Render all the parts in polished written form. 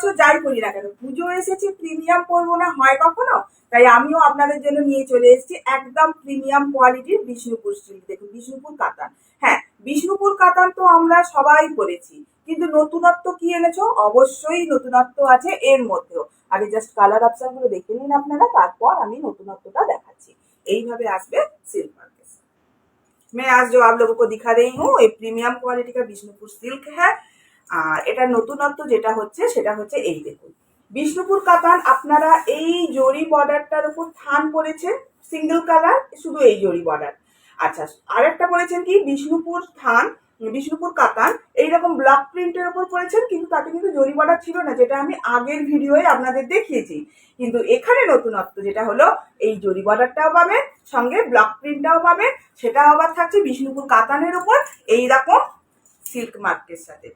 বছর যাই করি না কেন, পুজো এসেছে প্রিমিয়াম পরবো না হয় কখনো? তাই আমিও আপনাদের জন্য নিয়ে চলে এসেছি একদম প্রিমিয়াম কোয়ালিটির বিষ্ণুপুর সিল্ক। দেখুন বিষ্ণুপুর কাতান। হ্যাঁ, বিষ্ণুপুর কাতান তো আমরা সবাই পরেছি, কিন্তু নতুনত্ব কি এনেছো? অবশ্যই নতুনত্ব আছে এর মধ্যেও। আগে জাস্ট কালার অপশন গুলো দেখে নিন আপনারা, তারপর আমি নতুনত্বটা দেখাচ্ছি। এইভাবে আসবে সিল্ক মার্কেট। मैं आज जो आप लोगों को दिखा रही हूँ ये प्रीमियम क्वालिटी का বিষ্ণুপুর সিল্ক है। আর এটা নতুনত্ব যেটা হচ্ছে সেটা হচ্ছে এই দেখুন বিষ্ণুপুর কাতান। আপনারা এই জরি বর্ডারটার উপর থান পরেছেন সিঙ্গেল কালার, শুধু এই জরি বর্ডার। আচ্ছা, আরেকটা পরেছেন কি বিষ্ণুপুর থান, বিষ্ণুপুর কাতান এইরকম ব্লক প্রিন্টের উপর পরেছেন, কিন্তু তাতে কিন্তু জরি বর্ডার ছিল না, যেটা আমি আগের ভিডিওয়ে আপনাদের দেখিয়েছি। কিন্তু এখানে নতুনত্ব যেটা হলো এই জরি বর্ডারটাও পাবেন, সঙ্গে ব্লক প্রিন্টটাও পাবেন, সেটা আবার থাকছে বিষ্ণুপুর কাতানের উপর এইরকম সিল্ক মার্কের সাথে।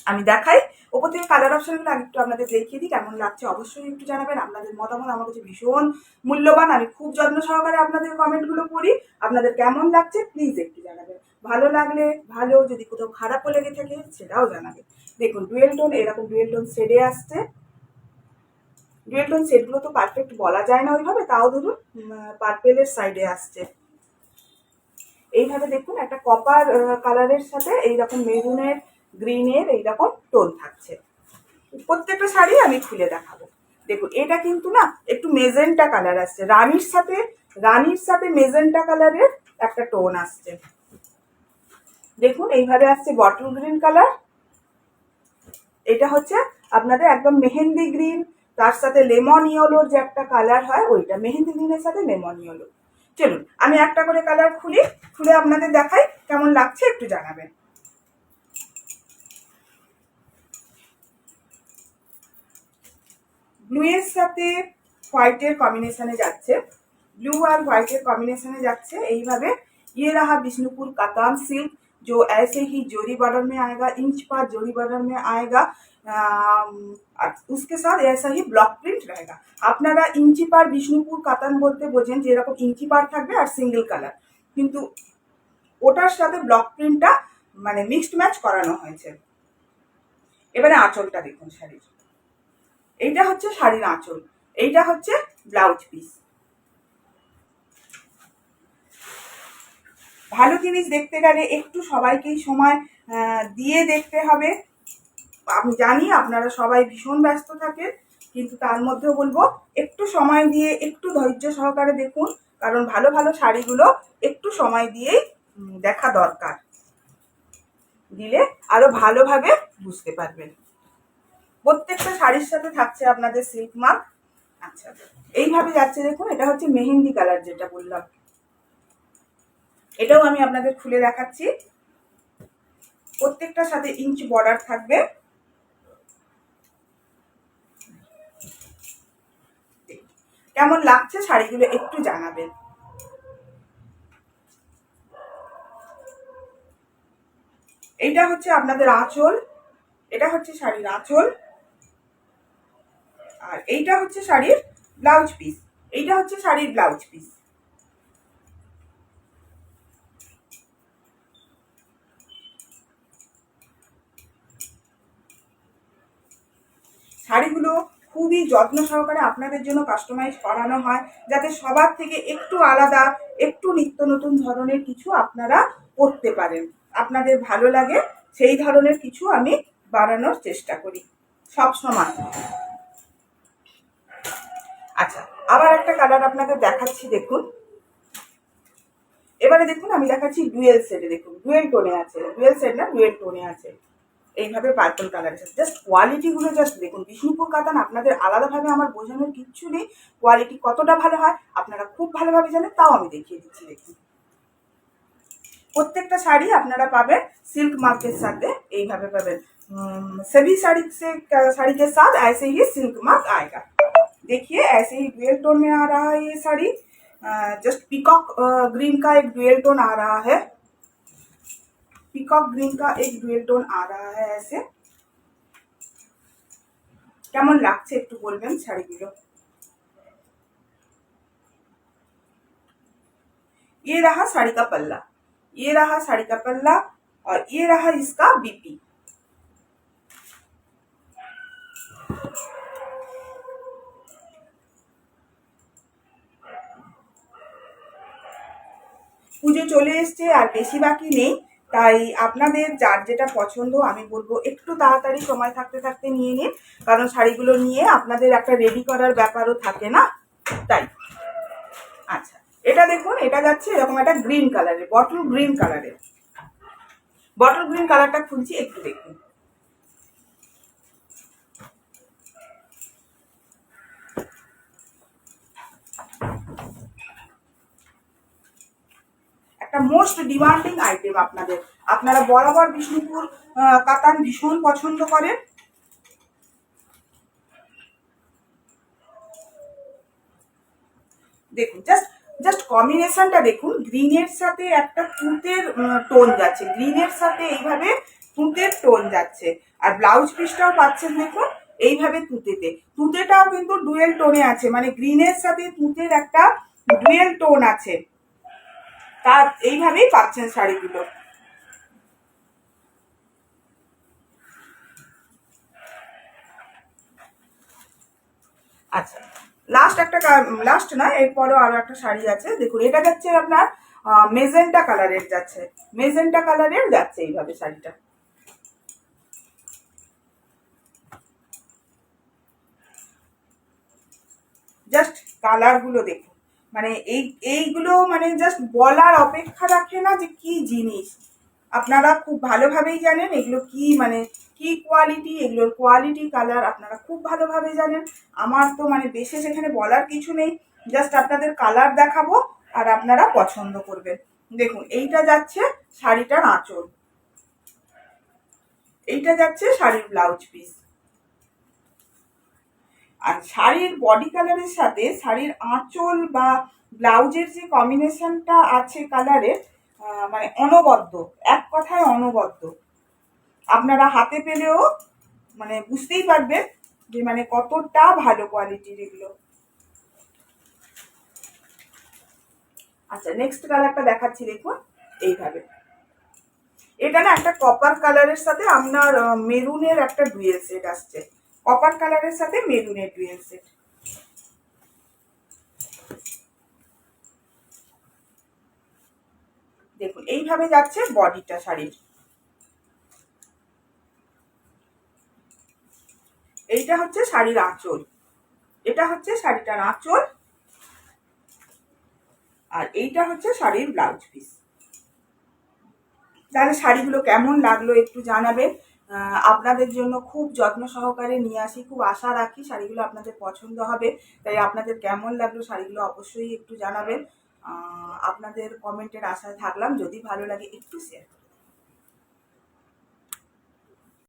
আমি দেখাই ওপর থেকে কালার অপশনগুলো আমি একটু আপনাদের দেখিয়ে দিই, কেমন লাগছে অবশ্যই একটু জানাবেন। আপনাদের মতামত আমার কাছে ভীষণ মূল্যবান, আমি খুব যত্ন সহকারে আপনাদের কমেন্টগুলো পড়ি। আপনাদের কেমন লাগছে প্লিজ একটু জানাবেন, ভালো লাগলে ভালো, যদি কোথাও খারাপও লেগে থাকে সেটাও জানাবেন। দেখুন ডুয়েল টোন, এরকম ডুয়েল টোন শেডে আসছে। ডুয়েল টোন শেডগুলো তো পারফেক্ট বলা যায় না ওইভাবে, তাও ধরুন পার্পেলের সাইডে আসছে। এইভাবে দেখুন একটা কপার কালারের সাথে এইরকম মেরুনের গ্রিনের এইরকম টোন থাকছে। প্রত্যেকটা শাড়ি আমি খুলে দেখাবো। দেখুন এটা কিন্তু না একটু মেজেন্টা কালার আসছে, রানীর সাথে মেজেন্টা কালারের একটা টোন আসছে। দেখুন এইভাবে আসছে বটল গ্রিন কালার, এটা হচ্ছে আপনাদের একদম মেহেন্দি গ্রিন, তার সাথে লেমন ইয়েলোর যে একটা কালার হয় ওইটা, মেহেন্দি গ্রিনের সাথে লেমন ইয়েলো। চলুন আমি একটা করে কালার খুলে আপনাদের দেখাই, কেমন লাগছে একটু জানাবেন। ব্লু এর সাথে হোয়াইটের কম্বিনেশনে যাচ্ছে, ब्लू और व्हाइट के कॉम्बिनेशन में जाते এইভাবে। ये रहा बिष्णुपुर कातान सिल्क, जो ऐसे ही जोरी बॉर्डर में आएगा, इंच पर जोरी बॉर्डर में आएगा। उसके साथ ऐसा ही ब्लॉक प्रिंट रहेगा। আপনারা ইঞ্চি পার বিষ্ণুপুর কাতান বলতে বোঝেন যে এরকম ইঞ্চি পার থাকবে আর সিঙ্গেল কালার, কিন্তু ওটার সাথে ব্লক প্রিন্টটা মানে মিক্সড ম্যাচ করানো হয়েছে। এবারে আঁচলটা দেখুন শাড়ির, এইটা হচ্ছে শাড়ির আঁচল, এইটা হচ্ছে ব্লাউজ পিস। ভালো জিনিস দেখতে গেলে একটু সবাইকেই সময় দিয়ে দেখতে হবে। আমি জানি আপনারা সবাই ভীষণ ব্যস্ত থাকেন, কিন্তু তার মধ্যেও বলবো একটু সময় দিয়ে একটু ধৈর্য সহকারে দেখুন, কারণ ভালো ভালো শাড়িগুলো একটু সময় দিয়েই দেখা দরকার, দিলে আরো ভালোভাবে বুঝতে পারবেন। প্রত্যেকটা শাড়ির সাথে থাকছে আপনাদের সিল্ক মার্ক। আচ্ছা এইভাবে যাচ্ছে দেখুন, এটা হচ্ছে মেহেন্দি কালার যেটা বললাম, এটাও আমি আপনাদের খুলে দেখাচ্ছি। প্রত্যেকটার সাথে ইঞ্চ বর্ডার থাকবে। কেমন লাগছে শাড়িগুলো একটু জানাবেন। এইটা হচ্ছে আপনাদের আঁচল, এটা হচ্ছে শাড়ির আঁচল, আর এইটা হচ্ছে শাড়ির ব্লাউজ পিস, এইটা হচ্ছে শাড়ির ব্লাউজ পিস। শাড়িগুলো খুবই যত্ন সহকারে আপনাদের জন্য কাস্টমাইজ করানো হয়, যাতে সবার থেকে একটু আলাদা, একটু নিত্য নতুন ধরনের কিছু আপনারা করতে পারেন, আপনাদের ভালো লাগে সেই ধরনের কিছু আমি বানানোর চেষ্টা করি সব সময়। আচ্ছা আবার একটা কালার আপনাদের দেখাচ্ছি দেখুন। এবারে দেখুন আমি দেখাচ্ছি ডুয়েল শেডে, দেখুন ডুয়েল টোনে আছে, ডুয়েল শেড না ডুয়েল টোনে আছে এইভাবে পার্পল কালারের সাথে। জাস্ট কোয়ালিটিগুলো জাস্ট দেখুন, বিষ্ণুপুর কাতান আপনাদের আলাদাভাবে আমার বোঝানোর কিচ্ছু নেই, কোয়ালিটি কতটা ভালো হয় আপনারা খুব ভালোভাবে জানেন, তাও আমি দেখিয়ে দিচ্ছি। দেখুন প্রত্যেকটা শাড়ি আপনারা পাবেন सिल्क मार्क के साथ, এইভাবে পাবেন। सभी साड़ी के साथ ऐसे ही सिल्क मार्क आएगा। देखिए ऐसे ही डुअल टोन में आ रहा है ये साड़ी, जस्ट पीकॉक ग्रीन का एक डुअल टोन आ रहा है, पीकॉक ग्रीन का एक डुअल टोन आ रहा है ऐसे। কেমন লাগছে একটু বলবেন শাড়িগুলো। ये रहा साड़ी का पल्ला, ये रहा साड़ी का पल्ला, और ये रहा इसका बीपी। পুজো চলে এসছে, আর বেশি বাকি নেই। তাই আপনাদের যার যেটা পছন্দ আমি বলবো একটু তাড়াতাড়ি সময় থাকতে থাকতে নিয়ে নিন, কারণ শাড়িগুলো নিয়ে আপনাদের একটা রেডি করার ব্যাপারও থাকে না, তাই। আচ্ছা, এটা দেখুন, এটা যাচ্ছে এরকম একটা গ্রিন কালারের, বটল গ্রিন কালারের। বটল গ্রিন কালারটা খুলছি, একটু দেখুন। একটা মোস্ট ডিমান্ডিং আইটেম আপনাদের, আপনারা বরাবর বিষ্ণুপুর কাতান ভীষণ পছন্দ করেন। দেখুন, জাস্ট জাস্ট কম্বিনেশনটা দেখুন, গ্রিনের সাথে একটা তুঁতের টোন যাচ্ছে, গ্রিনের সাথে এইভাবে তুঁতের টোন যাচ্ছে। আর ব্লাউজ পিসটাও পাচ্ছেন দেখুন এইভাবে তুঁতেতে, তুঁতেটাও কিন্তু ডুয়েল টোনে আছে, মানে গ্রিনের সাথে তুঁতের একটা ডুয়েল টোন আছে, তার এইভাবেই পাচ্ছেন শাড়িগুলো। আচ্ছা, লাস্ট না, এরপরও আরো একটা শাড়ি আছে দেখুন, এটা যাচ্ছে আপনার মেজেন্টা কালারের যাচ্ছে, মেজেন্টা কালারের যাচ্ছে এইভাবে শাড়িটা। জাস্ট কালার গুলো দেখুন, মানে এইগুলো মানে জাস্ট বলার অপেক্ষা রাখে না যে কি জিনিস। আপনারা খুব ভালোভাবেই জানেন এগুলো কি, মানে কি কোয়ালিটি, এগুলোর কোয়ালিটি কালার আপনারা খুব ভালোভাবে জানেন। আমার তো মানে বিশেষ এখানে বলার কিছু নেই, জাস্ট আপনাদের কালার দেখাবো আর আপনারা পছন্দ করবেন। দেখুন, এইটা যাচ্ছে শাড়িটার আঁচল, এইটা যাচ্ছে শাড়ির ব্লাউজ পিস। আর শাড়ির বডি কালারের সাথে শাড়ির আঁচল বা ব্লাউজের যে কম্বিনেশনটা আছে কালারের, মানে অনবদ্য, এক কথায় অনবদ্য। আপনারা হাতে পেলেও মানে বুঝতেই পারবেন যে মানে কতটা ভালো কোয়ালিটির এগুলো। আচ্ছা, নেক্সট কালারটা দেখাচ্ছি দেখুন, এইভাবে। এটা না একটা কপার কালারের সাথে আপনার মেরুনের একটা ডুয়েল সেট আসছে, কপার কালারের সাথে মেরুনের ডুয়েল সেট। দেখুন, এইভাবে যাচ্ছে বডিটা শাড়ির। এইটা হচ্ছে শাড়ির আঁচল, এটা হচ্ছে শাড়িটার আঁচল, আর এইটা হচ্ছে শাড়ির ব্লাউজ পিস। তাহলে শাড়িগুলো কেমন লাগলো একটু জানাবেন। আপনাদের জন্য খুব যত্ন সহকারে নিয়ে আসি, খুব আশা রাখি শাড়িগুলো আপনাদের পছন্দ হবে। তাই আপনাদের কেমন লাগলো শাড়িগুলো অবশ্যই একটু জানাবেন। আপনাদের কমেন্টের আশায় থাকলাম, যদি ভালো লাগে একটু শেয়ার করুন।